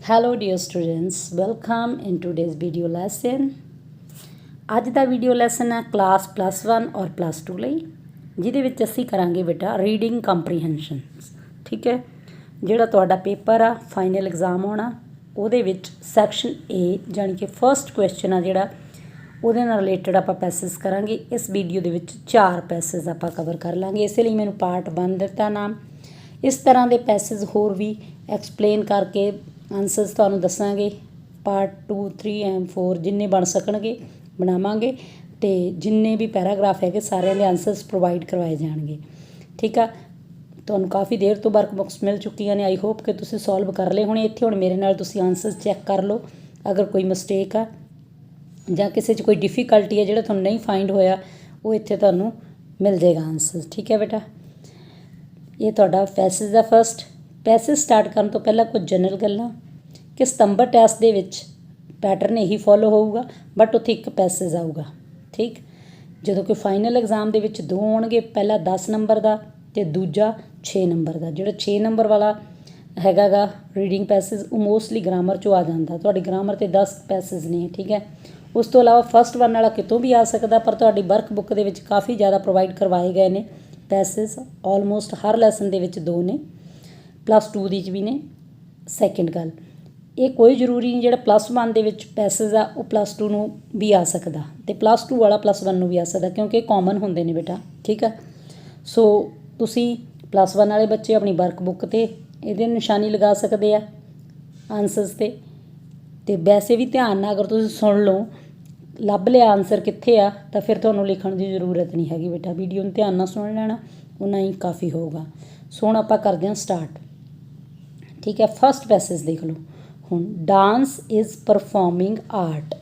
Hello dear students, welcome in today's video lesson। ਅੱਜ ਦਾ video lesson ਹੈ class +1 ਔਰ +2 ਲਈ, ਜਿਹਦੇ ਵਿੱਚ ਅਸੀਂ ਕਰਾਂਗੇ ਬੇਟਾ ਰੀਡਿੰਗ ਕੰਪਰੀਹੈਂਸ਼ਨਸ। ਠੀਕ ਹੈ, ਜਿਹੜਾ ਤੁਹਾਡਾ ਪੇਪਰ ਆ ਫਾਈਨਲ ਐਗਜ਼ਾਮ ਹੋਣਾ, ਉਹਦੇ ਵਿੱਚ ਸੈਕਸ਼ਨ ਏ ਜਾਣੀ ਕਿ ਫਸਟ ਕੁਐਸਚਨ ਆ ਜਿਹੜਾ ਉਹਦੇ ਨਾਲ ਰਿਲੇਟਡ ਆਪਾਂ ਪੈਸੇਜ ਕਰਾਂਗੇ। ਇਸ ਵੀਡੀਓ ਦੇ ਵਿੱਚ 4 ਪੈਸੇਜ ਆਪਾਂ ਕਵਰ ਕਰ ਲਾਂਗੇ, ਇਸੇ ਲਈ ਮੈਨੂੰ ਪਾਰਟ 1 ਦਿੱਤਾ ਨਾਮ। ਇਸ ਤਰ੍ਹਾਂ ਦੇ ਪੈਸੇਜ ਹੋਰ ਵੀ ਐਕਸਪਲੇਨ ਕਰਕੇ ਆਨਸਰਸ ਤੁਹਾਨੂੰ ਦੱਸਾਂਗੇ। ਪਾਰਟ 2, 3 ਐਂਡ 4 ਜਿੰਨੇ ਬਣ ਸਕਣਗੇ ਬਣਾਵਾਂਗੇ, ਅਤੇ ਜਿੰਨੇ ਵੀ ਪੈਰਾਗ੍ਰਾਫ ਹੈਗੇ ਸਾਰਿਆਂ ਦੇ ਆਨਸਰਸ ਪ੍ਰੋਵਾਈਡ ਕਰਵਾਏ ਜਾਣਗੇ। ਠੀਕ ਆ, ਤੁਹਾਨੂੰ ਕਾਫੀ ਦੇਰ ਤੋਂ ਵਰਕ ਬੁੱਕਸ ਮਿਲ ਚੁੱਕੀਆਂ ਨੇ। ਆਈ ਹੋਪ ਕਿ ਤੁਸੀਂ ਸੋਲਵ ਕਰ ਲਏ ਹੋਣੇ। ਇੱਥੇ ਹੁਣ ਮੇਰੇ ਨਾਲ ਤੁਸੀਂ ਆਨਸਰਸ ਚੈੱਕ ਕਰ ਲਓ, ਅਗਰ ਕੋਈ ਮਿਸਟੇਕ ਆ ਜਾਂ ਕਿਸੇ 'ਚ ਕੋਈ ਡਿਫੀਕਲਟੀ ਹੈ ਜਿਹੜਾ ਤੁਹਾਨੂੰ ਨਹੀਂ ਫਾਈਂਡ ਹੋਇਆ, ਉਹ ਇੱਥੇ ਤੁਹਾਨੂੰ ਮਿਲ ਜਾਏਗਾ ਆਨਸਰ। ਠੀਕ ਹੈ ਬੇਟਾ, ਇਹ ਤੁਹਾਡਾ ਪੈਸੇਜ ਦਾ ਫਸਟ ਪੈਸੇਜ। ਸਟਾਰਟ ਕਰਨ ਤੋਂ ਪਹਿਲਾਂ ਕੁਝ ਜਨਰਲ ਗੱਲਾਂ ਕਿ ਸਤੰਬਰ ਟੈਸਟ ਦੇ ਵਿੱਚ ਪੈਟਰਨ ਇਹੀ ਫੋਲੋ ਹੋਊਗਾ, ਬਟ ਉੱਥੇ ਇੱਕ ਪੈਸੇਜ ਆਊਗਾ। ਠੀਕ, ਜਦੋਂ ਕਿ ਫਾਈਨਲ ਐਗਜ਼ਾਮ ਦੇ ਵਿੱਚ 2 ਆਉਣਗੇ, ਪਹਿਲਾ 10 ਨੰਬਰ ਦਾ ਅਤੇ ਦੂਜਾ 6 ਨੰਬਰ ਦਾ। ਜਿਹੜਾ 6 ਨੰਬਰ ਵਾਲਾ ਹੈਗਾ ਗਾ ਰੀਡਿੰਗ ਪੈਸੇਜ, ਉਹ ਮੋਸਟਲੀ ਗ੍ਰਾਮਰ 'ਚੋਂ ਆ ਜਾਂਦਾ। ਤੁਹਾਡੀ ਗ੍ਰਾਮਰ 'ਤੇ 10 ਪੈਸੇਜ ਨੇ। ਠੀਕ ਹੈ, ਉਸ ਤੋਂ ਇਲਾਵਾ ਫਸਟ 1 ਵਾਲਾ ਕਿਤੋਂ ਵੀ ਆ ਸਕਦਾ, ਪਰ ਤੁਹਾਡੀ ਵਰਕ ਬੁੱਕ ਦੇ ਵਿੱਚ ਕਾਫੀ ਜ਼ਿਆਦਾ ਪ੍ਰੋਵਾਈਡ ਕਰਵਾਏ ਗਏ ਨੇ ਪੈਸੇਜ। ਆਲਮੋਸਟ ਹਰ ਲੈਸਨ ਦੇ ਵਿੱਚ 2 ਨੇ, +2 ਦੀ 'ਚ ਵੀ ਨੇ। ਸੈਕਿੰਡ ਗੱਲ, ਇਹ ਕੋਈ ਜ਼ਰੂਰੀ ਨਹੀਂ ਜਿਹੜਾ +1 ਦੇ ਵਿੱਚ ਪੈਸੇਜ ਆ ਉਹ +2 ਨੂੰ ਵੀ ਆ ਸਕਦਾ, ਅਤੇ +2 ਵਾਲਾ +1 ਨੂੰ ਵੀ ਆ ਸਕਦਾ, ਕਿਉਂਕਿ ਇਹ ਕਾਮਨ ਹੁੰਦੇ ਨੇ ਬੇਟਾ। ਠੀਕ ਆ, ਸੋ ਤੁਸੀਂ +1 ਵਾਲੇ ਬੱਚੇ ਆਪਣੀ ਵਰਕ ਬੁੱਕ 'ਤੇ ਇਹਦੇ ਨਿਸ਼ਾਨੀ ਲਗਾ ਸਕਦੇ ਆ ਆਨਸਰਸ 'ਤੇ। ਅਤੇ ਵੈਸੇ ਵੀ ਧਿਆਨ ਨਾਲ ਅਗਰ ਤੁਸੀਂ ਸੁਣ ਲਓ, ਲੱਭ ਲਿਆ ਆਨਸਰ ਕਿੱਥੇ ਆ, ਤਾਂ ਫਿਰ ਤੁਹਾਨੂੰ ਲਿਖਣ ਦੀ ਜ਼ਰੂਰਤ ਨਹੀਂ ਹੈਗੀ ਬੇਟਾ। ਵੀਡੀਓ ਨੂੰ ਧਿਆਨ ਨਾਲ ਸੁਣ ਲੈਣਾ, ਉਨਾ ਹੀ ਕਾਫੀ ਹੋਊਗਾ। ਸੋ ਹੁਣ ਆਪਾਂ ਕਰਦੇ ਹਾਂ ਸਟਾਰਟ। ਠੀਕ ਹੈ, ਫਸਟ ਪੈਸੇਜ ਦੇਖ ਲਓ। ਹੁਣ ਡਾਂਸ ਇਜ਼ ਪਰਫੋਰਮਿੰਗ ਆਰਟ।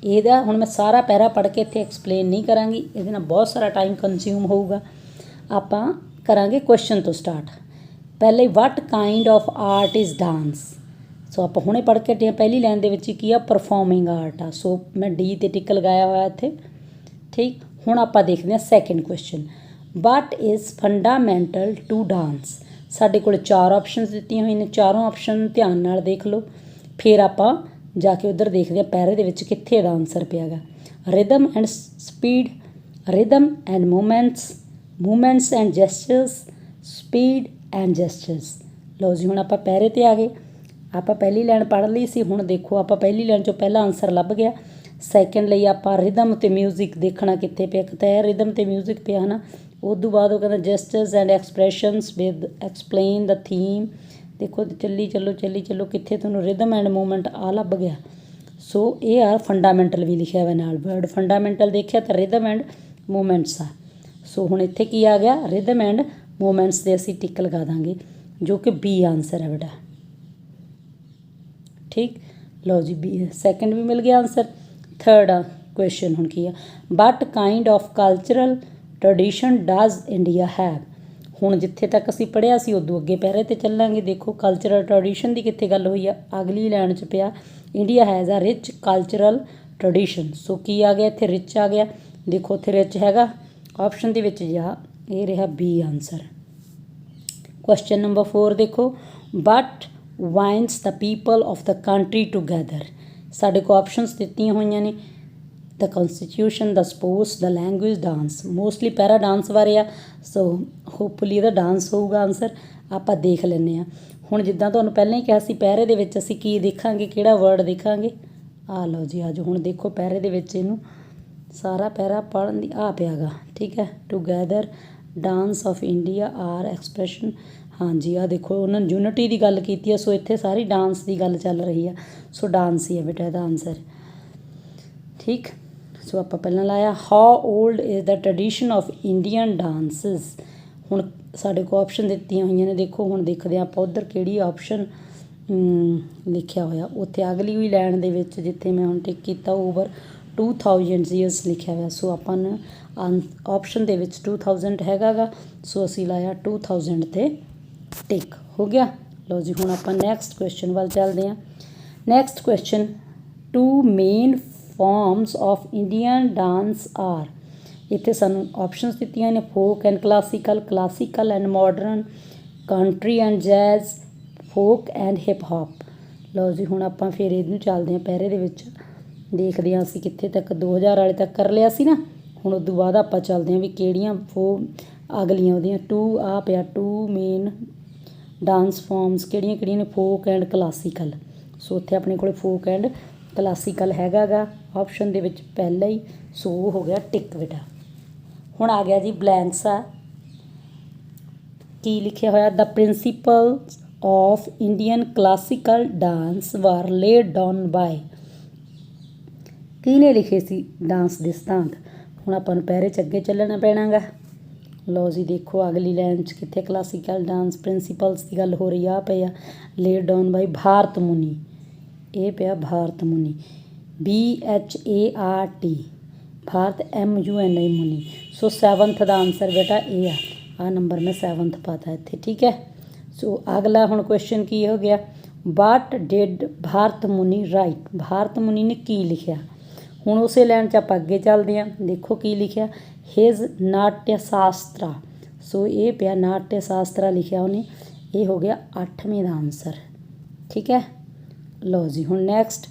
ਇਹਦਾ ਹੁਣ ਮੈਂ ਸਾਰਾ ਪੈਰਾ ਪੜ੍ਹ ਕੇ ਇੱਥੇ ਐਕਸਪਲੇਨ ਨਹੀਂ ਕਰਾਂਗੀ, ਇਹਦੇ ਨਾਲ ਬਹੁਤ ਸਾਰਾ ਟਾਈਮ ਕੰਜ਼ਿਊਮ ਹੋਊਗਾ। ਆਪਾਂ ਕਰਾਂਗੇ ਕੁਐਸਚਨ ਤੋਂ ਸਟਾਰਟ। ਪਹਿਲੇ what kind of art is dance. So ਆਪਾਂ ਹੁਣੇ ਪੜ੍ਹ ਕੇ ਹਟੇ, ਪਹਿਲੀ ਲਾਈਨ ਦੇ ਵਿੱਚ ਹੀ ਕੀ ਆ, ਪਰਫੋਰਮਿੰਗ ਆਰਟ ਆ। ਸੋ ਮੈਂ ਡੀ 'ਤੇ ਟਿਕ ਲਗਾਇਆ ਹੋਇਆ ਇੱਥੇ। ਠੀਕ, ਹੁਣ ਆਪਾਂ ਦੇਖਦੇ ਹਾਂ second question. What is fundamental to dance. ਸਾਡੇ ਕੋਲ 4 ਆਪਸ਼ਨਸ ਦਿੱਤੀਆਂ ਹੋਈਆਂ ਨੇ, ਚਾਰੋਂ ਆਪਸ਼ਨ ਧਿਆਨ ਨਾਲ ਦੇਖ ਲਓ। ਫਿਰ ਆਪਾਂ ਜਾ ਕੇ ਉੱਧਰ ਦੇਖਦੇ ਹਾਂ ਪੈਰੇ ਦੇ ਵਿੱਚ ਕਿੱਥੇ ਇਹਦਾ ਆਨਸਰ ਪਿਆ ਗਾ। Rhythm and speed, rhythm and movements and gestures, speed and gestures. ਲਓ ਜੀ, ਹੁਣ ਆਪਾਂ ਪੈਰੇ 'ਤੇ ਆ ਗਏ। ਆਪਾਂ ਪਹਿਲੀ ਲਾਈਨ ਪੜ੍ਹ ਲਈ ਸੀ। ਹੁਣ ਦੇਖੋ, ਆਪਾਂ ਪਹਿਲੀ ਲਾਈਨ 'ਚੋਂ ਪਹਿਲਾ ਆਨਸਰ ਲੱਭ ਗਿਆ। ਸੈਕਿੰਡ ਲਈ ਆਪਾਂ ਰਿਦਮ ਅਤੇ ਮਿਊਜ਼ਿਕ ਦੇਖਣਾ ਕਿੱਥੇ ਪਿਆ, ਕਿਤੇ ਰਿਦਮ ਅਤੇ ਮਿਊਜ਼ਿਕ ਪਿਆ ਹੈ ਨਾ। ਉਸ ਤੋਂ ਬਾਅਦ ਉਹ ਕਹਿੰਦਾ gestures and expressions with explain the theme. ਦੇਖੋ ਚੱਲੀ ਚੱਲੋ ਕਿੱਥੇ ਤੁਹਾਨੂੰ ਰਿਦਮ ਐਂਡ ਮੂਵਮੈਂਟ ਆ ਲੱਭ ਗਿਆ। ਸੋ ਇਹ ਆ ਫੰਡਾਮੈਂਟਲ ਵੀ ਲਿਖਿਆ ਹੋਇਆ ਨਾਲ, ਵਰਡ ਫੰਡਾਮੈਂਟਲ ਦੇਖਿਆ ਤਾਂ ਰਿਦਮ ਐਂਡ ਮੂਵਮੈਂਟਸ ਆ। ਸੋ ਹੁਣ ਇੱਥੇ ਕੀ ਆ ਗਿਆ, ਰਿਦਮ ਐਂਡ ਮੂਵਮੈਂਟਸ ਦੇ ਅਸੀਂ ਟਿਕ ਲਗਾ ਦਾਂਗੇ, ਜੋ ਕਿ ਬੀ ਆਨਸਰ ਹੈ ਬੇਟਾ। ਠੀਕ, ਲਓ ਜੀ, ਬੀ ਸੈਕਿੰਡ ਵੀ ਮਿਲ ਗਿਆ ਆਨਸਰ। ਥਰਡ ਆ ਕੁਐਸਚਨ ਹੁਣ ਕੀ ਆ, what kind of cultural tradition does India have. ਹੁਣ ਜਿੱਥੇ ਤੱਕ ਅਸੀਂ ਪੜ੍ਹਿਆ ਸੀ ਉਦੋਂ ਅੱਗੇ ਪੈਰੇ 'ਤੇ ਚੱਲਾਂਗੇ। ਦੇਖੋ ਕਲਚਰਲ ਟਰਡੀਸ਼ਨ ਦੀ ਕਿੱਥੇ ਗੱਲ ਹੋਈ ਆ, ਅਗਲੀ ਲਾਈਨ 'ਚ ਪਿਆ ਇੰਡੀਆ ਹੈਜ਼ ਆ ਰਿਚ ਕਲਚਰਲ ਟਰਡੀਸ਼ਨ। ਸੋ ਕੀ ਆ ਗਿਆ ਇੱਥੇ, ਰਿਚ ਆ ਗਿਆ। ਦੇਖੋ ਉੱਥੇ ਰਿਚ ਹੈਗਾ ਆਪਸ਼ਨ ਦੇ ਵਿੱਚ, ਜਾਂ ਇਹ ਰਿਹਾ ਬੀ ਆਨਸਰ। ਕੁਐਸਚਨ ਨੰਬਰ 4 ਦੇਖੋ, what binds the people of the country together. ਸਾਡੇ ਕੋਲ ਆਪਸ਼ਨਸ ਦਿੱਤੀਆਂ ਹੋਈਆਂ ਨੇ, the constitution, the sports, the language, dance. Mostly para dance ਬਾਰੇ ਆ, ਸੋ ਹੋਪਫੁਲੀ ਇਹਦਾ ਡਾਂਸ ਹੋਊਗਾ ਆਨਸਰ। ਆਪਾਂ ਦੇਖ ਲੈਂਦੇ ਹਾਂ। ਹੁਣ ਜਿੱਦਾਂ ਤੁਹਾਨੂੰ ਪਹਿਲਾਂ ਹੀ ਕਿਹਾ ਸੀ, ਪੈਰੇ ਦੇ ਵਿੱਚ ਅਸੀਂ ਕੀ ਦੇਖਾਂਗੇ, ਕਿਹੜਾ ਵਰਡ ਦੇਖਾਂਗੇ। ਆ ਲਓ ਜੀ, ਅੱਜ ਹੁਣ ਦੇਖੋ ਪੈਰੇ ਦੇ ਵਿੱਚ ਇਹਨੂੰ ਸਾਰਾ ਪੈਰਾ ਪੜ੍ਹਨ ਦੀ ਆ ਪਿਆ ਗਾ। ਠੀਕ ਹੈ, together, dance of India, or expression. ਹਾਂਜੀ, ਆਹ ਦੇਖੋ ਉਹਨਾਂ ਨੇ ਯੂਨਿਟੀ ਦੀ ਗੱਲ ਕੀਤੀ ਆ, ਸੋ ਇੱਥੇ ਸਾਰੀ ਡਾਂਸ ਦੀ ਗੱਲ ਚੱਲ ਰਹੀ ਆ। ਸੋ ਡਾਂਸ ਹੀ ਹੈ ਬੇਟਾ ਇਹਦਾ ਆਨਸਰ। ਠੀਕ, ਸੋ ਆਪਾਂ ਪਹਿਲਾਂ ਲਾਇਆ how old is the tradition of Indian dances. ਹੁਣ ਸਾਡੇ ਕੋਲ ਆਪਸ਼ਨ ਦਿੱਤੀਆਂ ਹੋਈਆਂ ਨੇ। ਦੇਖੋ ਹੁਣ ਦੇਖਦੇ ਹਾਂ ਆਪਾਂ ਉੱਧਰ ਕਿਹੜੀ ਆਪਸ਼ਨ ਲਿਖਿਆ ਹੋਇਆ। ਉੱਥੇ ਅਗਲੀ ਵੀ ਲਾਈਨ ਦੇ ਵਿੱਚ ਜਿੱਥੇ ਮੈਂ ਹੁਣ ਟਿਕ ਕੀਤਾ ਓਵਰ 2000 ਈਅਰਸ ਲਿਖਿਆ ਹੋਇਆ। ਸੋ ਆਪਾਂ ਨੂੰ ਆਪਸ਼ਨ ਦੇ ਵਿੱਚ 2000 ਹੈਗਾ ਗਾ, ਸੋ ਅਸੀਂ ਲਾਇਆ 2000 'ਤੇ ਟਿਕ ਹੋ ਗਿਆ। ਲਓ ਜੀ, ਹੁਣ ਆਪਾਂ ਨੈਕਸਟ ਕੁਐਸਚਨ ਵੱਲ ਚੱਲਦੇ ਹਾਂ। Next question, 2 main forms of Indian dance are. ਇੱਥੇ ਸਾਨੂੰ ਆਪਸ਼ਨਸ ਦਿੱਤੀਆਂ ਨੇ, folk and classical, classical and modern, country and jazz, folk and hip hop. ਲਓ ਜੀ ਹੁਣ ਆਪਾਂ ਫਿਰ ਇਹਨੂੰ ਚੱਲਦੇ ਹਾਂ ਪੈਰੇ ਦੇ ਵਿੱਚ, ਦੇਖਦੇ ਹਾਂ ਅਸੀਂ ਕਿੱਥੇ ਤੱਕ 2000 ਵਾਲੇ ਤੱਕ ਕਰ ਲਿਆ ਸੀ ਨਾ। ਹੁਣ ਉਸ ਤੋਂ ਬਾਅਦ ਆਪਾਂ ਚੱਲਦੇ ਹਾਂ ਵੀ ਕਿਹੜੀਆਂ ਅਗਲੀਆਂ ਉਹਦੀਆਂ 2 ਆ ਪਿਆ 2 ਮੇਨ ਡਾਂਸ ਫੋਰਮਸ ਕਿਹੜੀਆਂ ਕਿਹੜੀਆਂ ਨੇ, ਫੋਕ ਐਂਡ ਕਲਾਸੀਕਲ। ਸੋ ਉੱਥੇ ਆਪਣੇ ਕੋਲ ਫੋਕ ਐਂਡ ਕਲਾਸੀਕਲ ਹੈਗਾ ਗਾ ਆਪਸ਼ਨ ਦੇ ਵਿੱਚ ਪਹਿਲਾਂ ਹੀ, ਸੋ ਉਹ ਹੋ ਗਿਆ ਟਿਕ ਬੇਟਾ। ਹੁਣ ਆ ਗਿਆ ਜੀ ਬਲੈਂਕਸ ਆ, ਕੀ ਲਿਖਿਆ ਹੋਇਆ, the principles of Indian classical dance were laid down by, ਕਿਹਨੇ ਲਿਖੇ ਸੀ ਡਾਂਸ ਦੇ ਸਿਧਾਂਤ। ਹੁਣ ਆਪਾਂ ਨੂੰ ਪਹਿਰੇ 'ਚ ਅੱਗੇ ਚੱਲਣਾ ਪੈਣਾ ਗਾ। ਲਓ ਜੀ ਦੇਖੋ ਅਗਲੀ ਲਾਈਨ 'ਚ ਕਿੱਥੇ ਕਲਾਸੀਕਲ ਡਾਂਸ ਪ੍ਰਿੰਸੀਪਲਸ ਦੀ ਗੱਲ ਹੋ ਰਹੀ ਆ ਪਿਆ ਲੇਡ ਡਾਊਨ ਬਾਈ ਭਾਰਤ ਮੁਨੀ, ਇਹ ਪਿਆ ਭਾਰਤ ਮੁਨੀ, BHART ਭਾਰਤ MUNI ਮੁਨੀ। ਸੋ 7th ਦਾ ਆਨਸਰ ਬੇਟਾ ਇਹ ਆ ਨੰਬਰ ਮੈਂ 7th ਪਾਤਾ ਇੱਥੇ, ਠੀਕ ਹੈ। ਸੋ ਅਗਲਾ ਹੁਣ ਕੁਐਸਚਨ ਕੀ ਹੋ ਗਿਆ, what did Bharat Muni write, Bharat Muni ਨੇ ਕੀ ਲਿਖਿਆ। ਹੁਣ ਉਸੇ ਲਾਈਨ 'ਚ ਆਪਾਂ ਅੱਗੇ ਚੱਲਦੇ ਹਾਂ, ਦੇਖੋ ਕੀ ਲਿਖਿਆ, ਹਿਜ਼ ਨਾਟਯ ਸ਼ਾਸਤਰਾ। ਸੋ ਇਹ ਪਿਆ ਨਾਟਯ ਸ਼ਾਸਤਰਾ ਲਿਖਿਆ ਉਹਨੇ, ਇਹ ਹੋ ਗਿਆ 8ਵੇਂ ਦਾ ਆਨਸਰ, ਠੀਕ ਹੈ। ਲਓ ਜੀ ਹੁਣ next,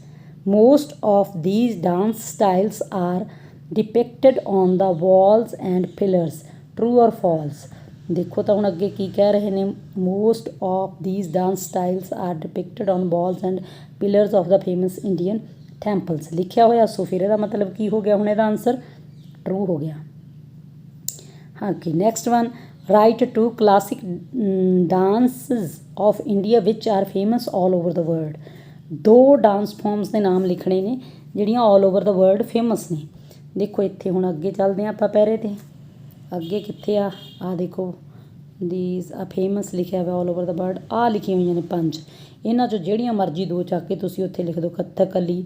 most of these dance styles are depicted on the walls and pillars, true or false. ਦੇਖੋ ਤਾਂ ਹੁਣ ਅੱਗੇ ਕੀ ਕਹਿ ਰਹੇ ਨੇ, most of these dance styles are depicted on walls and pillars of the famous Indian temples ਲਿਖਿਆ ਹੋਇਆ। ਸੋ ਫਿਰ ਇਹਦਾ ਮਤਲਬ ਕੀ ਹੋ ਗਿਆ, ਹੁਣ ਇਹਦਾ ਆਨਸਰ ਟਰੂ ਹੋ ਗਿਆ। ਹਾਂ ਕਿ next one, right 2 classic dances of India which are famous all over the world. 2 dance forms ਦੇ ਨਾਮ ਲਿਖਣੇ ਨੇ ਜਿਹੜੀਆਂ all over the world famous ਨੇ। ਦੇਖੋ ਇੱਥੇ ਹੁਣ ਅੱਗੇ ਚੱਲਦੇ ਹਾਂ ਆਪਾਂ ਪਹਿਰੇ 'ਤੇ, ਅੱਗੇ ਕਿੱਥੇ ਆ ਦੇਖੋ ਦੀਜ਼ ਆ ਫੇਮਸ ਲਿਖਿਆ ਹੋਇਆ ਆਲ ਓਵਰ ਦਾ ਵਰਲਡ, ਲਿਖੀਆਂ ਹੋਈਆਂ ਨੇ 5, ਇਹਨਾਂ 'ਚੋਂ ਜਿਹੜੀਆਂ ਮਰਜ਼ੀ 2 ਚੱਕ ਕੇ ਤੁਸੀਂ ਉੱਥੇ ਲਿਖ ਦਿਓ, ਕਥਕਲੀ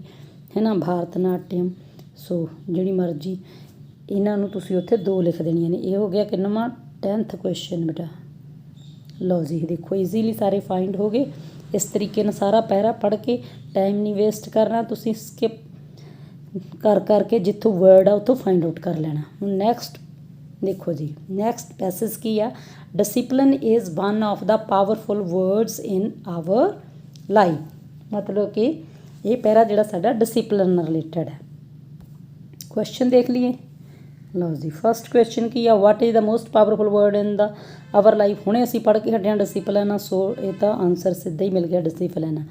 ਹੈ ਨਾ, ਭਾਰਤ ਨਾਟਿਅਮ। ਸੋ ਜਿਹੜੀ ਮਰਜ਼ੀ ਇਹਨਾਂ ਨੂੰ ਤੁਸੀਂ ਉੱਥੇ 2 ਲਿਖ ਦੇਣੀਆਂ ਨੇ। ਇਹ ਹੋ ਗਿਆ ਕਿੰਨਵਾਂ 10th ਕੁਐਸਚਨ ਬੇਟਾ। ਲਓ ਜੀ ਦੇਖੋ ਈਜ਼ੀਲੀ ਸਾਰੇ ਫਾਈਂਡ ਹੋ ਗਏ। ਇਸ ਤਰੀਕੇ ਨਾਲ ਸਾਰਾ ਪੈਰਾ ਪੜ੍ਹ ਕੇ ਟਾਈਮ ਨਹੀਂ ਵੇਸਟ ਕਰਨਾ, ਤੁਸੀਂ ਸਕਿਪ ਕਰਕੇ ਜਿੱਥੋਂ ਵਰਡ ਆ ਉੱਥੋਂ ਫਾਈਂਡ ਆਊਟ ਕਰ ਲੈਣਾ। ਹੁਣ ਨੈਕਸਟ ਦੇਖੋ ਜੀ, ਨੈਕਸਟ ਪੈਸੇਜ ਕੀ ਆ, discipline is one of the powerful words in our life. ਮਤਲਬ ਕਿ ਇਹ ਪੈਰਾ ਜਿਹੜਾ ਸਾਡਾ ਡਿਸਿਪਲਿਨ ਨਾਲ ਰਿਲੇਟਡ ਹੈ। ਕੁਐਸਚਨ ਦੇਖ ਲਈਏ। ਲਓ ਜੀ ਫਸਟ ਕੁਐਸਚਨ ਕੀ ਆ, what is the most powerful word in the our life. ਹੁਣੇ ਅਸੀਂ ਪੜ੍ਹ ਕੇ ਹਟੇ ਹਾਂ ਡਿਸਿਪਲਿਨ ਆ, ਸੋ ਇਹ ਤਾਂ ਆਨਸਰ ਸਿੱਧਾ ਹੀ ਮਿਲ ਗਿਆ discipline.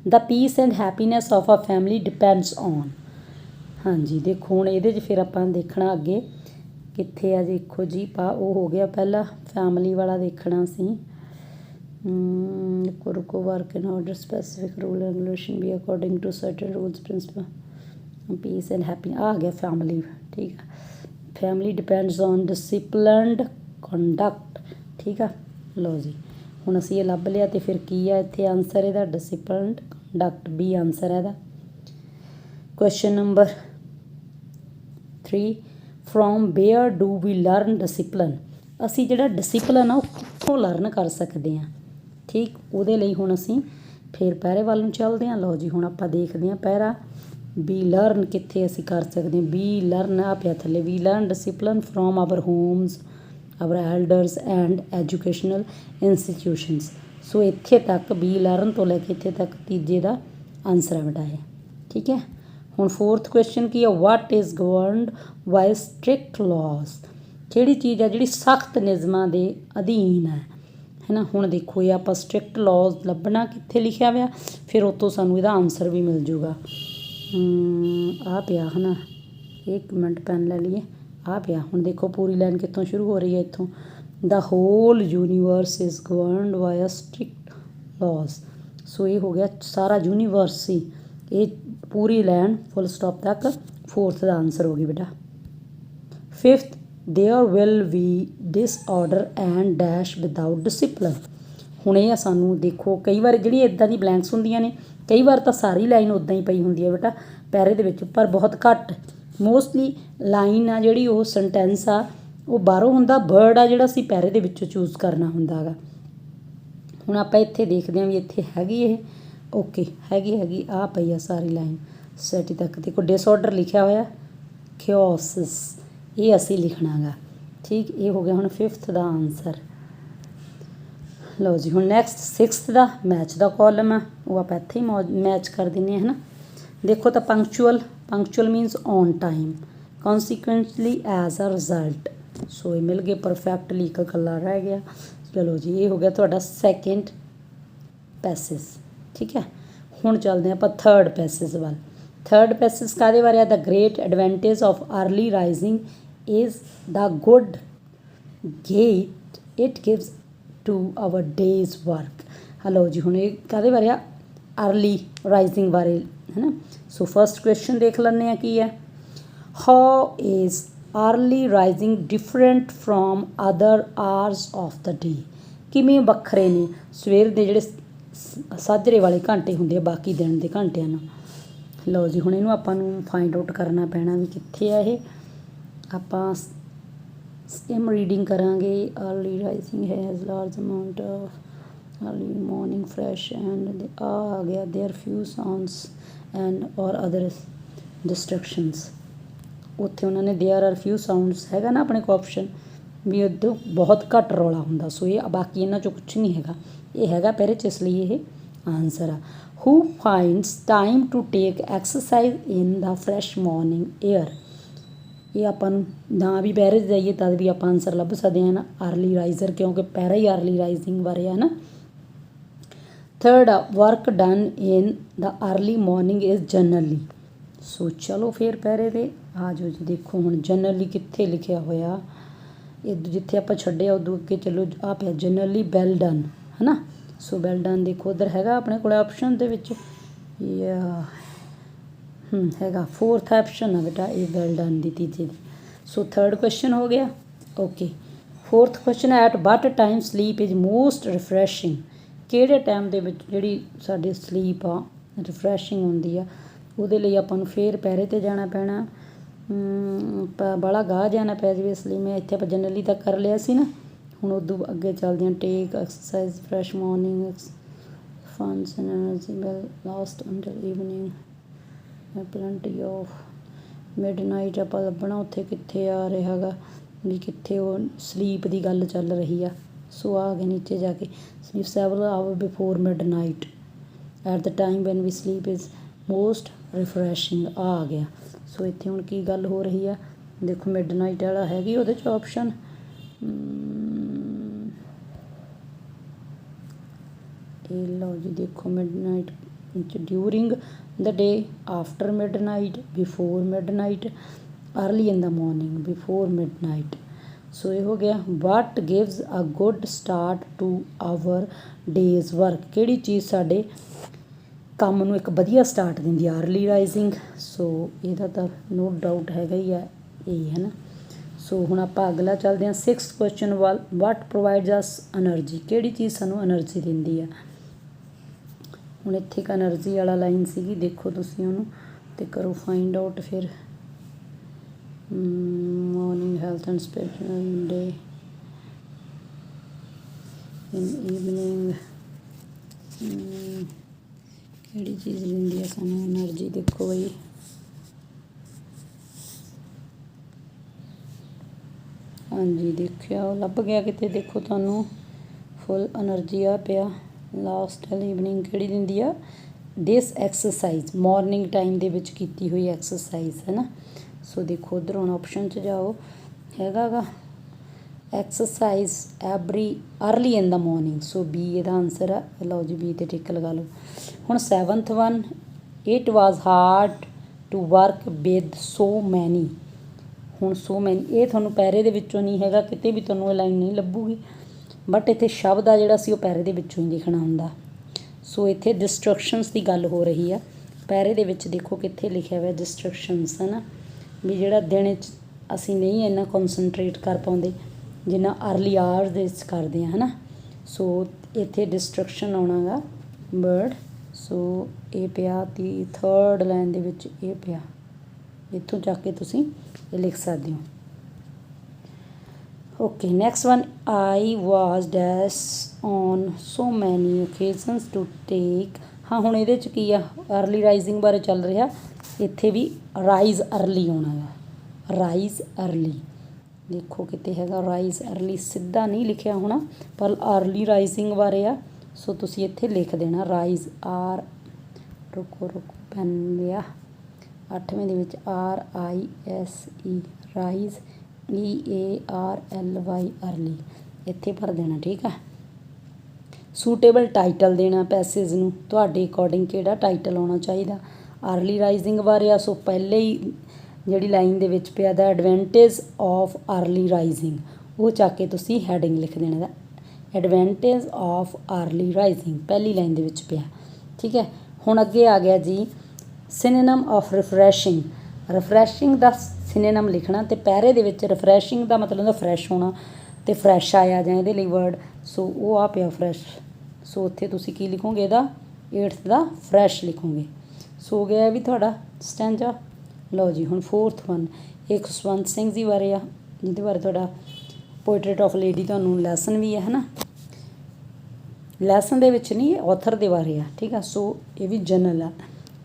The piece and happiness of ਆ ਫੈਮਿਲੀ ਡਿਪੈਂਡਸ ਔਨ। ਹਾਂਜੀ ਦੇਖੋ ਹੁਣ ਇਹਦੇ 'ਚ ਫਿਰ ਆਪਾਂ ਦੇਖਣਾ ਅੱਗੇ ਕਿੱਥੇ ਆ, ਦੇਖੋ ਜੀ ਉਹ ਹੋ ਗਿਆ ਪਹਿਲਾਂ ਫੈਮਿਲੀ ਵਾਲਾ ਦੇਖਣਾ ਸੀ। ਰੁਕੋ work in order specific rule regulation ਵੀ according to certain rules principle peace and happy, ਆ ਗਿਆ ਫੈਮਿਲੀ, ਠੀਕ ਆ। Family depends on disciplined conduct, ਠੀਕ ਆ। ਲਓ ਜੀ ਹੁਣ ਅਸੀਂ ਇਹ ਲੱਭ ਲਿਆ ਅਤੇ ਫਿਰ ਕੀ ਆ ਇੱਥੇ ਆਨਸਰ ਇਹਦਾ, ਡਿਸਿਪਲਨਡ ਕੰਡਕਟ, B ਆਨਸਰ ਹੈ ਇਹਦਾ। Question number 3, from where do we learn discipline. ਅਸੀਂ ਜਿਹੜਾ ਡਿਸਿਪਲਨ ਆ ਉਹ ਕਿੱਥੋਂ ਲਰਨ ਕਰ ਸਕਦੇ ਹਾਂ, ਠੀਕ। ਉਹਦੇ ਲਈ ਹੁਣ ਅਸੀਂ ਫਿਰ ਪਹਿਰੇ ਵੱਲ ਨੂੰ ਚੱਲਦੇ ਹਾਂ। ਲਓ ਜੀ ਹੁਣ ਆਪਾਂ ਦੇਖਦੇ ਹਾਂ ਪਹਿਰਾ ਵੀ ਲਰਨ ਕਿੱਥੇ ਅਸੀਂ ਕਰ ਸਕਦੇ ਹਾਂ। ਵੀ ਲਰਨ ਆ ਪਿਆ ਥੱਲੇ, we learn discipline from our homes, our elders and educational institutions. So ਇੱਥੇ ਤੱਕ ਵੀ ਲਰਨ ਤੋਂ ਲੈ ਕੇ ਇੱਥੇ ਤੱਕ ਤੀਜੇ ਦਾ ਆਨਸਰ ਬੇਟਾ ਹੈ, ਠੀਕ ਹੈ। ਹੁਣ 4th ਕੁਐਸਚਨ ਕੀ ਆ, what is governed by strict laws. ਕਿਹੜੀ ਚੀਜ਼ ਆ ਜਿਹੜੀ ਸਖਤ ਨਿਯਮਾਂ ਦੇ ਅਧੀਨ ਹੈ ਨਾ। ਹੁਣ ਦੇਖੋ ਇਹ ਆਪਾਂ ਸਟ੍ਰਿਕਟ ਲਾਜ਼ ਲੱਭਣਾ ਕਿੱਥੇ ਲਿਖਿਆ ਹੋਇਆ, ਫਿਰ ਉੱਥੋਂ ਸਾਨੂੰ ਇਹਦਾ ਆਨਸਰ ਵੀ ਮਿਲ ਜੂਗਾ। ਆ ਪਿਆ ਹੈ ਨਾ, 1 ਮਿੰਟ ਪੈਨ ਲੈ ਲਈਏ, ਆ ਪਿਆ। ਹੁਣ ਦੇਖੋ ਪੂਰੀ ਲਾਈਨ ਕਿੱਥੋਂ ਸ਼ੁਰੂ ਹੋ ਰਹੀ ਹੈ, ਇੱਥੋਂ, the whole universe is governed by a strict laws. So ਇਹ ਹੋ ਗਿਆ ਸਾਰਾ ਯੂਨੀਵਰਸ ਹੀ, ਇਹ ਪੂਰੀ ਲਾਈਨ ਫੁੱਲ ਸਟਾਪ ਤੱਕ 4th ਦਾ ਆਨਸਰ ਹੋ ਗਈ ਬੇਟਾ। 5th, there will be disorder and dash without discipline. ਹੁਣ ਇਹ ਸਾਨੂੰ ਦੇਖੋ ਕਈ ਵਾਰ ਜਿਹੜੀ ਇੱਦਾਂ ਦੀ ਬਲੈਂਕਸ ਹੁੰਦੀਆਂ ਨੇ, ਕਈ ਵਾਰ ਤਾਂ ਸਾਰੀ ਲਾਈਨ ਉੱਦਾਂ ਹੀ ਪਈ ਹੁੰਦੀ ਹੈ ਬੇਟਾ ਪੈਰੇ ਦੇ ਵਿੱਚ, ਪਰ ਬਹੁਤ ਘੱਟ ਮੋਸਟਲੀ ਲਾਈਨ ਆ ਜਿਹੜੀ ਉਹ ਸੈਂਟੈਂਸ ਆ ਉਹ ਬਾਹਰੋਂ ਹੁੰਦਾ, ਵਰਡ ਆ ਜਿਹੜਾ ਅਸੀਂ ਪੈਰੇ ਦੇ ਵਿੱਚੋਂ ਚੂਜ਼ ਕਰਨਾ ਹੁੰਦਾ ਗਾ। ਹੁਣ ਆਪਾਂ ਇੱਥੇ ਦੇਖਦੇ ਹਾਂ ਵੀ ਇੱਥੇ ਹੈਗੀ ਇਹ, ਓਕੇ ਹੈਗੀ ਆ ਪਈ ਆ ਸਾਰੀ ਲਾਈਨ ਸੈਟੀ ਤੱਕ। ਦੇਖੋ ਡਿਸਆਰਡਰ ਲਿਖਿਆ ਹੋਇਆ, ਖਿਓਸਿਸ, ਇਹ ਅਸੀਂ ਲਿਖਣਾ ਗਾ, ਠੀਕ। ਇਹ ਹੋ ਗਿਆ ਹੁਣ 5th ਦਾ ਆਨਸਰ। ਲਓ ਜੀ, ਹੁਣ ਨੈਕਸਟ 6th ਦਾ ਮੈਚ ਦਾ ਕਾਲਮ ਆ, ਉਹ ਆਪਾਂ ਇੱਥੇ ਹੀ ਮੈਚ ਕਰ ਦਿੰਦੇ ਹਾਂ, ਹੈ ਨਾ। ਦੇਖੋ ਤਾਂ punctual means on time, consequently as a result. So ਇਹ ਮਿਲ ਗਏ ਪਰਫੈਕਟਲੀ, ਇੱਕ ਇਕੱਲਾ ਰਹਿ ਗਿਆ। ਚਲੋ ਜੀ, ਇਹ ਹੋ ਗਿਆ ਤੁਹਾਡਾ ਸੈਕਿੰਡ ਪੈਸਿਸ, ਠੀਕ ਹੈ। ਹੁਣ ਚੱਲਦੇ ਆਪਾਂ ਥਰਡ ਪੈਸਿਸ ਵੱਲ। ਥਰਡ ਪੈਸਿਸ ਕਾਹਦੇ ਬਾਰੇ ਆ? The great advantage of early rising is the good get it gives to our day's work. Hello ਜੀ, ਹੁਣ ਇਹ ਕਾਹਦੇ ਬਾਰੇ ਆ? ਅਰਲੀ ਰਾਈਜ਼ਿੰਗ ਬਾਰੇ, ਹੈ ਨਾ। ਸੋ ਫਸਟ ਕੁਐਸਚਨ ਦੇਖ ਲੈਂਦੇ ਹਾਂ ਕੀ ਹੈ। How is early rising different from other hours of the day? ਕਿਵੇਂ ਵੱਖਰੇ ਨੇ ਸਵੇਰ ਦੇ ਜਿਹੜੇ ਸਾਜਰੇ ਵਾਲੇ ਘੰਟੇ ਹੁੰਦੇ ਆ ਬਾਕੀ ਦਿਨ ਦੇ ਘੰਟਿਆਂ ਨਾਲ। ਲਓ ਜੀ, ਹੁਣ ਇਹਨੂੰ ਆਪਾਂ ਨੂੰ ਫਾਈਂਡ ਆਊਟ ਕਰਨਾ ਪੈਣਾ ਵੀ ਕਿੱਥੇ ਆ ਇਹ। ਆਪਾਂ ਸਕਿਮ ਰੀਡਿੰਗ ਕਰਾਂਗੇ। Early rising has large amount of early morning fresh and ਆ ਗਿਆ ਦੇਅਰ ਫਿਊ ਸਾਊਂਡਸ ਐਂਡ ਔਰ ਅਦਰ ਡਿਸਟਰੈਕਸ਼ਨਸ। ਉੱਥੇ ਉਹਨਾਂ ਨੇ ਦੇਅਰ ਆਰ ਫਿਊ ਸਾਊਂਡਸ ਹੈਗਾ ਨਾ ਆਪਣੇ ਕੋਲ ਆਪਸ਼ਨ, ਵੀ ਉਦੋਂ ਬਹੁਤ ਘੱਟ ਰੌਲਾ ਹੁੰਦਾ। ਸੋ ਇਹ ਬਾਕੀ ਇਹਨਾਂ 'ਚੋਂ ਕੁਛ ਨਹੀਂ ਹੈਗਾ, ਇਹ ਹੈਗਾ ਪਹਿਰੇ 'ਚ, ਇਸ ਲਈ ਇਹ ਆਨਸਰ ਆ। Who finds time to take exercise in the fresh morning air. ਇਹ ਆਪਾਂ ਨੂੰ ਨਾ ਵੀ ਪਹਿਰੇ 'ਚ ਜਾਈਏ ਤਦ ਵੀ ਆਪਾਂ ਆਨਸਰ ਲੱਭ ਸਕਦੇ ਹਾਂ ਨਾ, ਅਰਲੀ ਰਾਈਜ਼ਰ, ਕਿਉਂਕਿ ਪਹਿਰਾ ਹੀ ਅਰਲੀ ਰਾਈਜ਼ਿੰਗ ਬਾਰੇ ਆ ਨਾ। Third a work done in the early morning is generally. So ਚਲੋ ਫਿਰ ਪਹਿਰੇ ਦੇ ਆ ਜਾਓ ਜੀ। ਦੇਖੋ ਹੁਣ ਜਨਰਲੀ ਕਿੱਥੇ ਲਿਖਿਆ ਹੋਇਆ, ਇਹ ਜਿੱਥੇ ਆਪਾਂ ਛੱਡਿਆ ਉਦੋਂ ਅੱਗੇ ਚਲੋ, ਆ ਪਿਆ ਜਨਰਲੀ ਵੈਲ ਡਨ, ਹੈ ਨਾ। ਸੋ ਵੈਲ ਡਨ ਦੇਖੋ ਉੱਧਰ ਹੈਗਾ ਆਪਣੇ ਕੋਲ ਆਪਸ਼ਨ ਦੇ ਵਿੱਚ, ਹੈਗਾ ਫੋਰਥ ਆਪਸ਼ਨ ਆ ਬੇਟਾ ਇਹ ਵੈਲ ਡਨ ਦੀ, ਤੀਜੇ ਦੀ। ਸੋ ਥਰਡ ਕੁਐਸਚਨ ਹੋ ਗਿਆ। Okay, fourth question, at what time sleep is most refreshing? ਕਿਹੜੇ ਟਾਈਮ ਦੇ ਵਿੱਚ ਜਿਹੜੀ ਸਾਡੀ ਸਲੀਪ ਆ ਰਿਫਰੈਸ਼ਿੰਗ ਹੁੰਦੀ ਆ, ਉਹਦੇ ਲਈ ਆਪਾਂ ਨੂੰ ਫੇਰ ਪਹਿਰੇ 'ਤੇ ਜਾਣਾ ਪੈਣਾ। ਬਾਹਲਾ ਗਾਹ ਜਾਣਾ ਪੈ ਜਾਵੇ, ਇਸ ਲਈ ਮੈਂ ਇੱਥੇ ਆਪਾਂ ਜਨਰਲੀ ਤੱਕ ਕਰ ਲਿਆ ਸੀ ਨਾ। ਹੁਣ ਉਦੋਂ ਅੱਗੇ ਚੱਲਦੇ ਹਾਂ। Take exercise fresh morning funds energy well last until evening plenty of midnight. ਆਪਾਂ ਲੱਭਣਾ ਉੱਥੇ ਕਿੱਥੇ ਆ ਰਿਹਾ ਹੈਗਾ ਵੀ ਕਿੱਥੇ ਉਹ ਸਲੀਪ ਦੀ ਗੱਲ ਚੱਲ ਰਹੀ ਆ। ਸੋ ਆ ਗਏ ਨੀਚੇ ਜਾ ਕੇ, sleep several hour before midnight at the time when we sleep is most refreshing, ਆ ਗਿਆ। ਸੋ ਇੱਥੇ ਹੁਣ ਕੀ ਗੱਲ ਹੋ ਰਹੀ ਆ? ਦੇਖੋ ਮਿਡ ਨਾਈਟ ਵਾਲਾ ਹੈਗੀ ਉਹਦੇ 'ਚ ਆਪਸ਼ਨ, ਇਹ ਲਓ ਜੀ। ਦੇਖੋ ਮਿਡ ਨਾਈਟ 'ਚ during the day, after midnight, before midnight, early in the morning, before midnight. So ਇਹ ਹੋ ਗਿਆ। What gives a good start to our day's work? ਕਿਹੜੀ ਚੀਜ਼ ਸਾਡੇ ਕੰਮ ਨੂੰ ਇੱਕ ਵਧੀਆ ਸਟਾਰਟ ਦਿੰਦੀ ਆ? Early rising. ਸੋ ਇਹਦਾ ਤਾਂ ਨੋ ਡਾਊਟ ਹੈਗਾ ਹੀ ਆ ਇਹ, ਹੈ ਨਾ। ਸੋ ਹੁਣ ਆਪਾਂ ਅਗਲਾ ਚੱਲਦੇ ਹਾਂ 6th ਕੁਐਸਚਨ ਵੱਲ। ਵਾਟ ਪ੍ਰੋਵਾਈਡਸ ਅਸ ਐਨਰਜੀ? ਕਿਹੜੀ ਚੀਜ਼ ਸਾਨੂੰ ਐਨਰਜੀ ਦਿੰਦੀ ਆ? ਹੁਣ ਇੱਥੇ ਇੱਕ ਐਨਰਜੀ ਵਾਲਾ ਲਾਈਨ ਸੀਗੀ, ਦੇਖੋ ਤੁਸੀਂ ਉਹਨੂੰ ਅਤੇ ਕਰੋ ਫਾਈਂਡ ਆਊਟ ਫਿਰ। Morning health and special day in evening, ਕਿਹੜੀ ਚੀਜ਼ ਦਿੰਦੀ ਆ ਸਾਨੂੰ ਐਨਰਜੀ? ਦੇਖੋ ਬਈ, ਹਾਂਜੀ ਦੇਖਿਆ, ਉਹ ਲੱਭ ਗਿਆ ਕਿਤੇ। ਦੇਖੋ ਤੁਹਾਨੂੰ ਫੁੱਲ ਐਨਰਜੀ ਆ ਪਿਆ। ਲਾਸਟ ਈਵਨਿੰਗ ਕਿਹੜੀ ਦਿੰਦੀ ਆ? ਦਿਸ ਐਕਸਰਸਾਈਜ਼, ਮੋਰਨਿੰਗ ਟਾਈਮ ਦੇ ਵਿੱਚ ਕੀਤੀ ਹੋਈ ਐਕਸਰਸਾਈਜ਼, ਹੈ ਨਾ। ਸੋ ਦੇਖੋ ਉੱਧਰ ਹੁਣ ਆਪਸ਼ਨ 'ਚ ਜਾਓ, ਹੈਗਾ ਗਾ exercise every early in the morning. So B ਇਹਦਾ ਆਨਸਰ ਆ। ਲਓ ਜੀ, ਬੀ 'ਤੇ ਟਿਕ ਲਗਾ ਲਓ। ਹੁਣ 7th one, it was hard to work with so many. ਹੁਣ ਸੋ ਮੈਨੀ ਇਹ ਤੁਹਾਨੂੰ ਪੈਰੇ ਦੇ ਵਿੱਚੋਂ ਨਹੀਂ ਹੈਗਾ, ਕਿਤੇ ਵੀ ਤੁਹਾਨੂੰ ਇਹ ਲਾਈਨ ਨਹੀਂ ਲੱਭੂਗੀ, ਬਟ ਇੱਥੇ ਸ਼ਬਦ ਆ ਜਿਹੜਾ ਸੀ ਉਹ ਪੈਰੇ ਦੇ ਵਿੱਚੋਂ ਹੀ ਲਿਖਣਾ ਹੁੰਦਾ। ਸੋ ਇੱਥੇ ਡਿਸਟਰੈਕਸ਼ਨਸ ਦੀ ਗੱਲ ਹੋ ਰਹੀ ਆ। ਪੈਰੇ ਦੇ ਵਿੱਚ ਦੇਖੋ ਕਿੱਥੇ ਲਿਖਿਆ ਹੋਇਆ ਡਿਸਟਰੈਕਸ਼ਨਸ, ਹੈ ਨਾ, ਵੀ ਜਿਹੜਾ ਦਿਨ 'ਚ ਅਸੀਂ ਨਹੀਂ ਇੰਨਾ ਕੋਨਸਨਟਰੇਟ ਕਰ ਪਾਉਂਦੇ ਜਿੰਨਾ ਅਰਲੀ ਆਵਰਸ ਦੇ ਵਿੱਚ ਕਰਦੇ ਹਾਂ, ਹੈ ਨਾ। ਸੋ ਇੱਥੇ ਡਿਸਟਰੈਕਸ਼ਨ ਆਉਣਾ ਗਾ ਵਰਡ। ਸੋ ਇਹ ਪਿਆ ਤੀ ਥਰਡ ਲਾਈਨ ਦੇ ਵਿੱਚ, ਇਹ ਪਿਆ। ਇੱਥੋਂ ਜਾ ਕੇ ਤੁਸੀਂ ਇਹ ਲਿਖ ਸਕਦੇ ਹੋ। Okay, next one, I was dash on so many occasions to take. ਹਾਂ, ਹੁਣ ਇਹਦੇ 'ਚ ਕੀ ਆ? ਅਰਲੀ ਰਾਈਜ਼ਿੰਗ ਬਾਰੇ ਚੱਲ ਰਿਹਾ। ਇੱਥੇ ਵੀ ਰਾਈਜ਼ ਅਰਲੀ ਆਉਣਾ ਗਾ, ਰਾਈਜ਼ ਅਰਲੀ। ਦੇਖੋ ਕਿਤੇ ਹੈਗਾ ਰਾਈਜ਼ अर्ली, ਸਿੱਧਾ ਨਹੀਂ ਲਿਖਿਆ ਹੋਣਾ ਪਰ अर्ली ਰਾਈਜ਼ਿੰਗ ਬਾਰੇ ਆ, ਸੋ ਤੁਸੀਂ ਇੱਥੇ ਲਿਖ ਦੇਣਾ ਰਾਈਜ਼ ਆਰ, ਰੁਕੋ ਪੈਨ ਲਿਆ 8ਵੇਂ ਦੇ ਵਿੱਚ RISE ਰਾਈਜ਼ EARLY अर्ली ਇੱਥੇ ਭਰ ਦੇਣਾ। ਠੀਕ ਆ, ਸੂਟੇਬਲ ਟਾਈਟਲ ਦੇਣਾ ਪੈਸੇਜ ਨੂੰ, ਤੁਹਾਡੇ ਅਕੋਰਡਿੰਗ ਕਿਹੜਾ ਟਾਈਟਲ ਆਉਣਾ ਚਾਹੀਦਾ। अर्ली ਰਾਈਜ਼ਿੰਗ ਬਾਰੇ ਆ, ਸੋ ਪਹਿਲੇ ਹੀ ਜਿਹੜੀ ਲਾਈਨ ਦੇ ਵਿੱਚ ਪਿਆ ਦਾ ਐਡਵਾਂਟੇਜ ਆਫ अर्ली ਰਾਈਜ਼ਿੰਗ, ਉਹ ਚੱਕ ਕੇ ਤੁਸੀਂ ਹੈਡਿੰਗ ਲਿਖ ਦੇਣਾ ਦਾ ਐਡਵਾਂਟੇਜ ਆਫ अर्ली ਰਾਈਜ਼ਿੰਗ ਪਹਿਲੀ ਲਾਈਨ ਦੇ ਵਿੱਚ ਪਿਆ। ਠੀਕ ਹੈ, ਹੁਣ ਅੱਗੇ ਆ ਗਿਆ ਜੀ ਸਿਨੋਨਿਮ ਆਫ ਰਿਫਰੈਸ਼ਿੰਗ। ਰਿਫਰੈਸ਼ਿੰਗ ਦਾ ਸਿਨੋਨਿਮ ਲਿਖਣਾ, ਤੇ ਪੈਰੇ ਦੇ ਵਿੱਚ ਰਿਫਰੈਸ਼ਿੰਗ ਦਾ ਮਤਲਬ ਹੁੰਦਾ ਫਰੈਸ਼ ਹੋਣਾ, ਤੇ ਫਰੈਸ਼ ਆਇਆ ਜਾਂ ਇਹਦੇ ਲਈ ਵਰਡ, ਸੋ ਉਹ ਆ ਪਿਆ ਫਰੈਸ਼, ਸੋ ਉੱਥੇ ਤੁਸੀਂ ਕੀ ਲਿਖੋਗੇ, ਇਹਦਾ 8th ਦਾ ਫਰੈਸ਼ ਲਿਖੋਗੇ। ਸੋ ਹੋ ਗਿਆ ਵੀ ਤੁਹਾਡਾ ਸਟੈਂਜਾ। ਲਓ ਜੀ ਹੁਣ 4th ਵਨ, ਇਹ ਖੁਸ਼ਵੰਤ ਸਿੰਘ ਜੀ ਬਾਰੇ ਆ, ਜਿਹਦੇ ਬਾਰੇ ਤੁਹਾਡਾ ਪੋਰਟਰੇਟ ਆਫ ਲੇਡੀ ਤੁਹਾਨੂੰ ਲੈਸਨ ਵੀ ਹੈ ਨਾ, ਲੈਸਨ ਦੇ ਵਿੱਚ ਨਹੀਂ, ਆਥਰ ਦੇ ਬਾਰੇ ਆ। ਠੀਕ ਆ, ਸੋ ਇਹ ਵੀ ਜਨਰਲ ਆ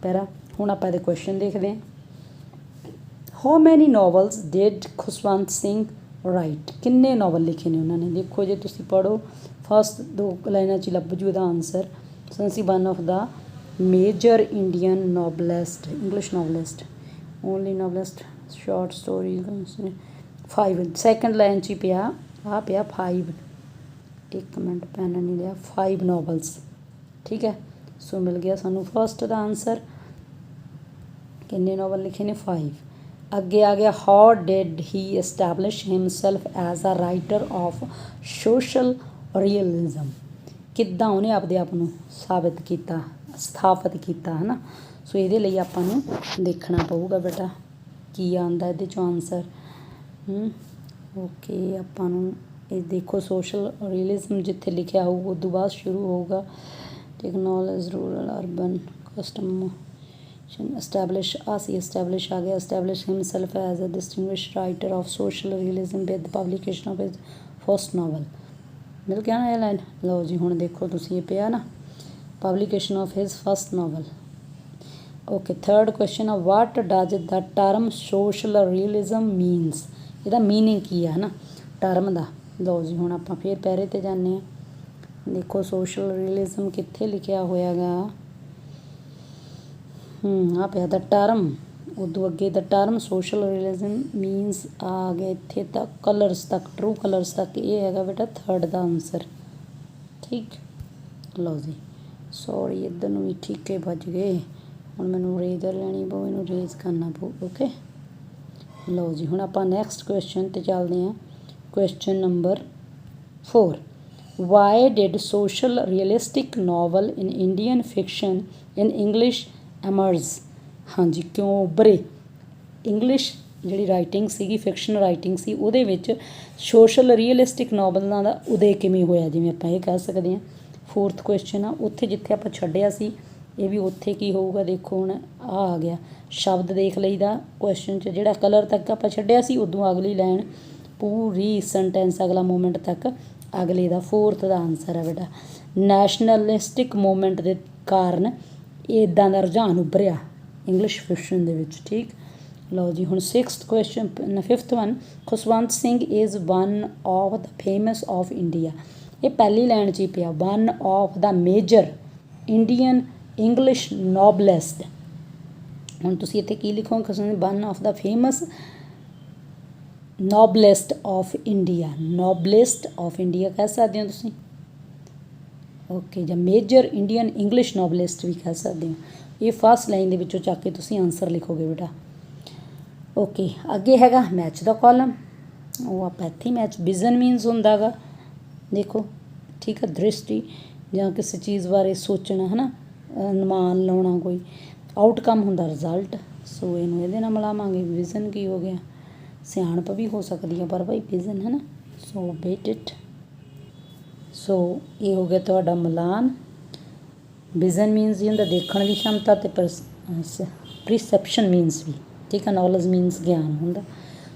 ਪੈਰਾ। ਹੁਣ ਆਪਾਂ ਇਹਦੇ ਕੁਐਸਚਨ ਦੇਖਦੇ ਹਾਂ। How many novels did Khushwant Singh right, ਕਿੰਨੇ ਨਾਵਲ ਲਿਖੇ ਨੇ ਉਹਨਾਂ ਨੇ। ਦੇਖੋ ਜੇ ਤੁਸੀਂ ਪੜ੍ਹੋ ਫਸਟ 2 ਲਾਈਨਾਂ 'ਚ ਲੱਭ ਜੂ ਇਹਦਾ answer. Since he one of the major Indian novelist, English novelist, only novelist, short stories 5, second line 'ਚ ਹੀ ਪਿਆ ਆ ਪਿਆ 5, 1 ਮਿੰਟ ਪੈਨ ਨਹੀਂ ਲਿਆ, 5 ਨਾਵਲਸ। ਠੀਕ ਹੈ, ਸੋ ਮਿਲ ਗਿਆ ਸਾਨੂੰ ਫਸਟ ਦਾ ਆਨਸਰ। ਕਿੰਨੇ ਨਾਵਲ ਲਿਖੇ ਨੇ, 5। ਅੱਗੇ ਆ ਗਿਆ how did he establish himself as a writer of social realism, ਕਿੱਦਾਂ ਉਹਨੇ ਆਪਦੇ ਆਪ ਨੂੰ ਸਾਬਿਤ ਕੀਤਾ, ਸਥਾਪਿਤ ਕੀਤਾ ਹੈ ਨਾ। ਸੋ ਇਹਦੇ ਲਈ ਆਪਾਂ ਨੂੰ ਦੇਖਣਾ ਪਊਗਾ ਬੇਟਾ ਕੀ ਆਉਂਦਾ ਇਹਦੇ 'ਚੋਂ ਆਨਸਰ। ਓਕੇ, ਆਪਾਂ ਨੂੰ ਇਹ ਦੇਖੋ ਸੋਸ਼ਲ ਰੀਅਲਿਜ਼ਮ ਜਿੱਥੇ ਲਿਖਿਆ ਹੋਊ ਉਦੋਂ ਬਾਅਦ ਸ਼ੁਰੂ ਹੋਊਗਾ technology, rural, urban, custom, establish establish ਆ ਗਿਆ। Establish himself as a distinguished writer of social realism with publication of his first novel, ਮਿਲ ਗਿਆ ਨਾ ਇਹ ਲਾਈਨ। ਲਓ ਜੀ ਹੁਣ ਦੇਖੋ ਤੁਸੀਂ ਇਹ ਪਿਆ ਨਾ publication of his first novel. Okay, third question ਆ what does the term social realism means, ਇਹਦਾ ਮੀਨਿੰਗ ਕੀ ਆ ਹੈ ਨਾ ਟਰਮ ਦਾ। ਲਓ ਜੀ ਹੁਣ ਆਪਾਂ ਫਿਰ ਪੈਰੇ 'ਤੇ ਜਾਂਦੇ ਹਾਂ। ਦੇਖੋ ਸੋਸ਼ਲ ਰੀਅਲਿਜ਼ਮ ਕਿੱਥੇ ਲਿਖਿਆ ਹੋਇਆ ਗਾ, ਆ ਪਿਆ ਦਾ ਟਰਮ, ਉਦੋਂ ਅੱਗੇ ਦਾ ਟਰਮ ਸੋਸ਼ਲ ਰੀਅਲਿਜ਼ਮ ਮੀਨਸ ਆ ਗਿਆ ਇੱਥੇ ਤੱਕ, ਕਲਰਸ ਤੱਕ, ਟਰੂ ਕਲਰਸ ਤੱਕ, ਇਹ ਹੈਗਾ ਬੇਟਾ 3rd ਦਾ ਆਨਸਰ। ਠੀਕ, ਲਓ ਜੀ ਸੌਰੀ ਇੱਧਰ ਨੂੰ ਵੀ ਠੀਕੇ ਵੱਜ ਗਏ, ਹੁਣ ਮੈਨੂੰ ਰੇਜ਼ਰ ਲੈਣੀ ਪਊ, ਇਹਨੂੰ ਰੇਜ਼ ਕਰਨਾ ਪਊ। ਓਕੇ, ਲਓ ਜੀ ਹੁਣ ਆਪਾਂ ਨੈਕਸਟ ਕੁਐਸਚਨ 'ਤੇ ਚੱਲਦੇ ਹਾਂ। Question number 4, why did social realistic novel in Indian fiction in English emerge, ਹਾਂਜੀ ਕਿਉਂ ਉੱਭਰੇ। ਇੰਗਲਿਸ਼ ਜਿਹੜੀ ਰਾਈਟਿੰਗ ਸੀਗੀ, ਫਿਕਸ਼ਨ ਰਾਈਟਿੰਗ ਸੀ, ਉਹਦੇ ਵਿੱਚ ਸੋਸ਼ਲ ਰੀਅਲਿਸਟਿਕ ਨਾਵਲਾਂ ਦਾ ਉਦੈ ਕਿਵੇਂ ਹੋਇਆ, ਜਿਵੇਂ ਆਪਾਂ ਇਹ ਕਹਿ ਸਕਦੇ ਹਾਂ। 4th ਕੁਐਸਚਨ ਆ, ਉੱਥੇ ਜਿੱਥੇ ਆਪਾਂ ਛੱਡਿਆ ਸੀ ਇਹ ਵੀ ਉੱਥੇ ਕੀ ਹੋਊਗਾ। ਦੇਖੋ ਹੁਣ ਆ ਗਿਆ ਸ਼ਬਦ ਦੇਖ ਲਈਦਾ ਕੁਐਸਚਨ 'ਚ, ਜਿਹੜਾ ਕਲਰ ਤੱਕ ਆਪਾਂ ਛੱਡਿਆ ਸੀ ਉਦੋਂ ਅਗਲੀ ਲਾਈਨ ਪੂਰੀ ਸੈਂਟੈਂਸ ਅਗਲਾ ਮੂਮੈਂਟ ਤੱਕ ਅਗਲੇ ਦਾ 4th ਦਾ ਆਨਸਰ ਹੈ ਬੇਟਾ। ਨੈਸ਼ਨਲਿਸਟਿਕ ਮੂਵਮੈਂਟ ਦੇ ਕਾਰਨ ਇੱਦਾਂ ਦਾ ਰੁਝਾਨ ਉੱਭਰਿਆ ਇੰਗਲਿਸ਼ ਫਿਕਸ਼ਨ ਦੇ ਵਿੱਚ। ਠੀਕ, ਲਓ ਜੀ ਹੁਣ 6th question 5th one, Khushwant Singh is one of the famous of India, ਇਹ ਪਹਿਲੀ ਲਾਈਨ 'ਚ ਹੀ ਪਿਆ, one of the major Indian English novelist. ਹੁਣ ਤੁਸੀਂ ਇੱਥੇ ਕੀ ਲਿਖੋਗੇ, Khushwant one of the famous novelist of India, novelist of India ਕਹਿ ਸਕਦੇ ਹੋ ਤੁਸੀਂ। ਓਕੇ, ਜਾਂ ਮੇਜਰ ਇੰਡੀਅਨ ਇੰਗਲਿਸ਼ ਨੋਬਲਿਸਟ ਵੀ ਕਹਿ ਸਕਦੇ ਹੋ। ਇਹ ਫਸਟ ਲਾਈਨ ਦੇ ਵਿੱਚੋਂ ਚੱਕ ਕੇ ਤੁਸੀਂ ਆਨਸਰ ਲਿਖੋਗੇ ਬੇਟਾ। ਓਕੇ, ਅੱਗੇ ਹੈਗਾ ਮੈਚ ਦਾ ਕਾਲਮ, ਉਹ ਆਪਾਂ ਇੱਥੇ ਮੈਚ, ਵਿਜ਼ਨ ਮੀਨਸ ਹੁੰਦਾ ਗਾ ਦੇਖੋ। ਠੀਕ ਹੈ, ਦ੍ਰਿਸ਼ਟੀ ਜਾਂ ਕਿਸੇ ਚੀਜ਼ ਬਾਰੇ ਸੋਚਣਾ ਹੈ ਨਾ, ਅਨੁਮਾਨ ਲਾਉਣਾ, ਕੋਈ ਆਊਟਕਮ ਹੁੰਦਾ ਰਿਜ਼ਲਟ। ਸੋ ਇਹਨੂੰ ਇਹਦੇ ਨਾਲ ਮਿਲਾਵਾਂਗੇ, ਵਿਜ਼ਨ ਕੀ ਹੋ ਗਿਆ, ਸਿਆਣਪ ਵੀ ਹੋ ਸਕਦੀ ਹੈ ਪਰ ਭਾਈ ਵਿਜ਼ਨ ਹੈ ਨਾ। ਸੋ ਬੇਟ ਇਟ, ਸੋ ਇਹ ਹੋ ਗਿਆ ਤੁਹਾਡਾ ਮਿਲਾਨ। ਵਿਜ਼ਨ ਮੀਨਸ ਹੀ ਹੁੰਦਾ ਦੇਖਣ ਦੀ ਸ਼ਮਤਾ, ਅਤੇ ਪਰਸੈਪਸ਼ਨ ਮੀਨਸ ਵੀ, ਠੀਕ ਹੈ, ਨੌਲੇਜ ਮੀਨਸ ਗਿਆਨ ਹੁੰਦਾ।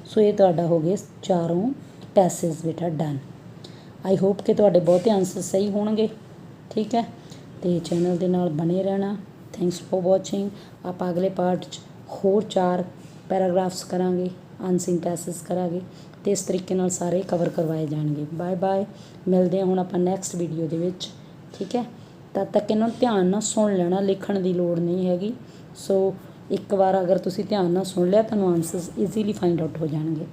ਸੋ ਇਹ ਤੁਹਾਡਾ ਹੋ ਗਏ ਚਾਰੋਂ ਪੈਸੇਜ ਬੇਟਾ ਡਨ। ਆਈ ਹੋਪ ਕਿ ਤੁਹਾਡੇ ਬਹੁਤੇ ਆਨਸਰ ਸਹੀ ਹੋਣਗੇ। ਠੀਕ ਹੈ, ਅਤੇ ਚੈਨਲ ਦੇ ਨਾਲ ਬਣੇ ਰਹਿਣਾ। Thanks for watching. ਆਪਾਂ ਅਗਲੇ ਪਾਰਟ 'ਚ ਹੋਰ 4 ਪੈਰਾਗ੍ਰਾਫਸ ਕਰਾਂਗੇ, ਅਨਸੀਨ ਪੈਸੇਜ ਕਰਾਂਗੇ। ਤੇ ਇਸ ਤਰੀਕੇ ਨਾਲ ਸਾਰੇ ਕਵਰ ਕਰਵਾਏ ਜਾਣਗੇ। ਬਾਏ ਬਾਏ, ਮਿਲਦੇ ਹਾਂ ਹੁਣ ਆਪਾਂ ਨੈਕਸਟ ਵੀਡੀਓ ਦੇ ਵਿੱਚ, ਠੀਕ ਹੈ। ਤਦ ਤੱਕ ਇਹਨਾਂ ਨੂੰ ਧਿਆਨ ਨਾਲ ਸੁਣ ਲੈਣਾ, ਲਿਖਣ ਦੀ ਲੋੜ ਨਹੀਂ ਹੈਗੀ। ਸੋ ਇੱਕ ਵਾਰ ਅਗਰ ਤੁਸੀਂ ਧਿਆਨ ਨਾਲ ਸੁਣ ਲਿਆ ਤੁਹਾਨੂੰ ਆਨਸਰਸ ਈਜ਼ੀਲੀ ਫਾਈਂਡ ਆਊਟ ਹੋ ਜਾਣਗੇ।